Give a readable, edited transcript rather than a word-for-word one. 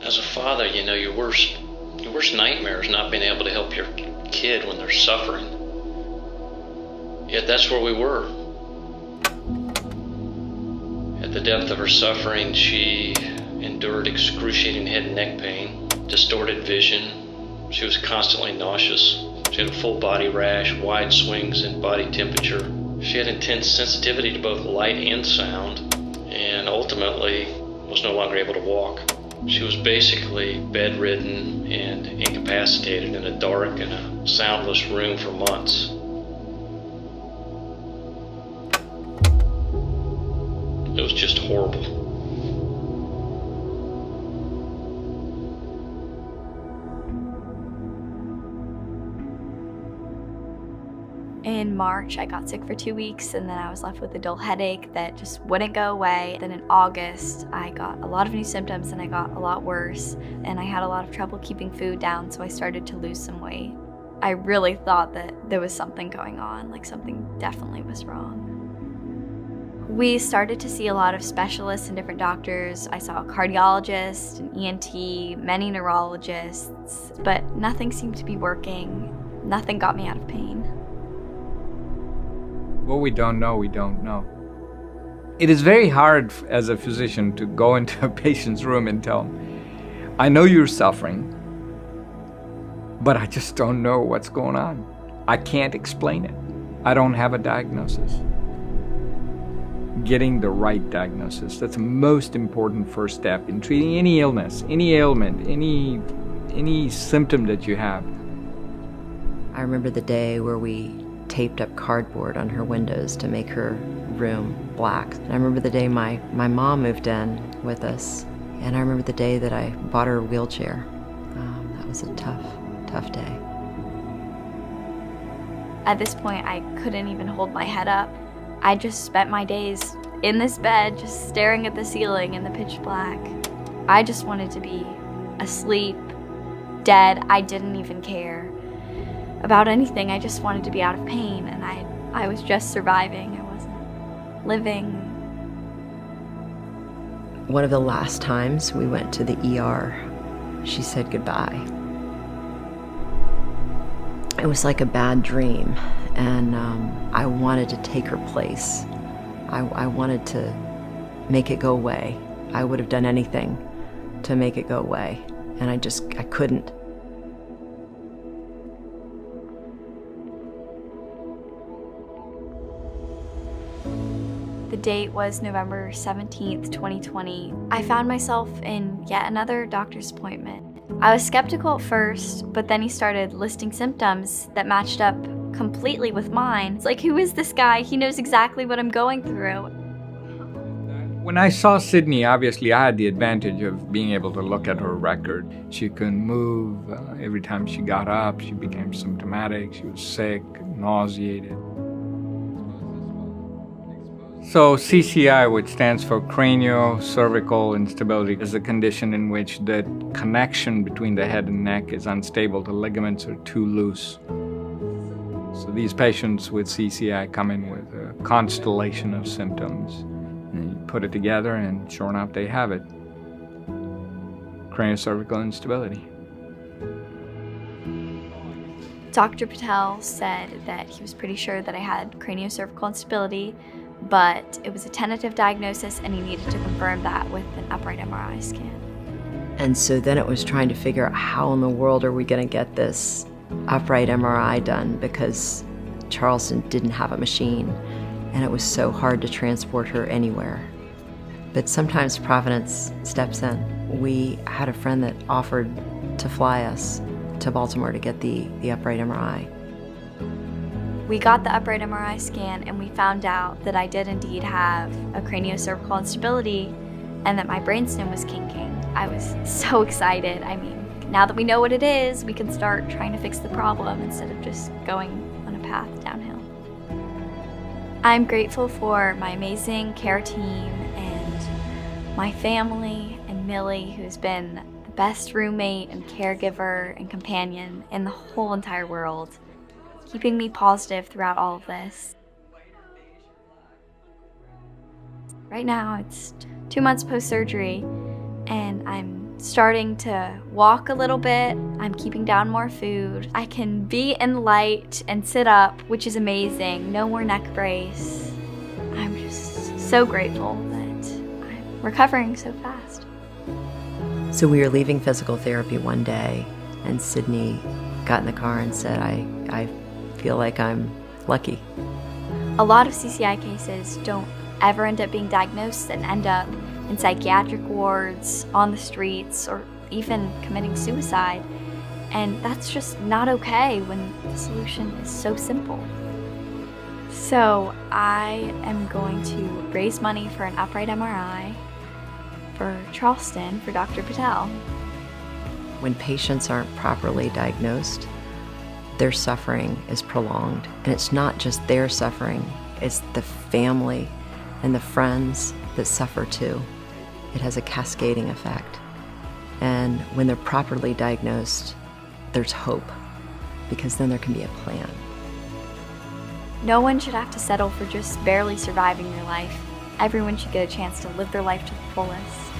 As a father, you know your worst nightmare is not being able to help your kid when they're suffering. Yet that's where we were. At the depth of her suffering, she endured excruciating head and neck pain, distorted vision. She was constantly nauseous. She had a full body rash, wide swings in body temperature. She had intense sensitivity to both light and sound, and ultimately was no longer able to walk. She was basically bedridden and incapacitated in a dark and a soundless room for months. It was just horrible. In March, I got sick for 2 weeks, and then I was left with a dull headache that just wouldn't go away. Then in August, I got a lot of new symptoms and I got a lot worse, and I had a lot of trouble keeping food down, so I started to lose some weight. I really thought that there was something going on, like something definitely was wrong. We started to see a lot of specialists and different doctors. I saw a cardiologist, an ENT, many neurologists, but nothing seemed to be working. Nothing got me out of pain. What we don't know, we don't know. It is very hard as a physician to go into a patient's room and tell them, I know you're suffering, but I just don't know what's going on. I can't explain it. I don't have a diagnosis. Getting the right diagnosis, that's the most important first step in treating any illness, any ailment, any symptom that you have. I remember the day where we taped up cardboard on her windows to make her room black. And I remember the day my mom moved in with us, and I remember the day that I bought her a wheelchair. That was a tough day. At this point, I couldn't even hold my head up. I just spent my days in this bed, just staring at the ceiling in the pitch black. I just wanted to be asleep, dead. I didn't even care about anything. I just wanted to be out of pain, and I was just surviving. I wasn't living. One of the last times we went to the ER, she said goodbye. It was like a bad dream, and I wanted to take her place. I wanted to make it go away. I would have done anything to make it go away, and I couldn't. The date was November 17th, 2020. I found myself in yet another doctor's appointment. I was skeptical at first, but then he started listing symptoms that matched up completely with mine. It's like, who is this guy? He knows exactly what I'm going through. When I saw Sydney, obviously I had the advantage of being able to look at her record. She couldn't move. Every time she got up, she became symptomatic. She was sick, nauseated. So CCI, which stands for craniocervical instability, is a condition in which the connection between the head and neck is unstable. The ligaments are too loose. So these patients with CCI come in with a constellation of symptoms. And you put it together, and sure enough, they have it. Craniocervical instability. Dr. Patel said that he was pretty sure that I had craniocervical instability, but it was a tentative diagnosis and he needed to confirm that with an upright MRI scan. And so then it was trying to figure out how in the world are we going to get this upright MRI done, because Charleston didn't have a machine and it was so hard to transport her anywhere. But sometimes Providence steps in. We had a friend that offered to fly us to Baltimore to get the upright MRI. We got the upright MRI scan and we found out that I did indeed have a craniocervical instability and that my brainstem was kinking. I was so excited. I mean, now that we know what it is, we can start trying to fix the problem instead of just going on a path downhill. I'm grateful for my amazing care team and my family and Millie, who's been the best roommate and caregiver and companion in the whole entire world, keeping me positive throughout all of this. Right now, it's 2 months post-surgery, and I'm starting to walk a little bit. I'm keeping down more food. I can be in the light and sit up, which is amazing. No more neck brace. I'm just so grateful that I'm recovering so fast. So we were leaving physical therapy one day, and Sydney got in the car and said, I feel like I'm lucky. A lot of CCI cases don't ever end up being diagnosed and end up in psychiatric wards, on the streets, or even committing suicide. And that's just not okay when the solution is so simple. So I am going to raise money for an upright MRI for Charleston for Dr. Patel. When patients aren't properly diagnosed, their suffering is prolonged. And it's not just their suffering, it's the family and the friends that suffer too. It has a cascading effect. And when they're properly diagnosed, there's hope, because then there can be a plan. No one should have to settle for just barely surviving their life. Everyone should get a chance to live their life to the fullest.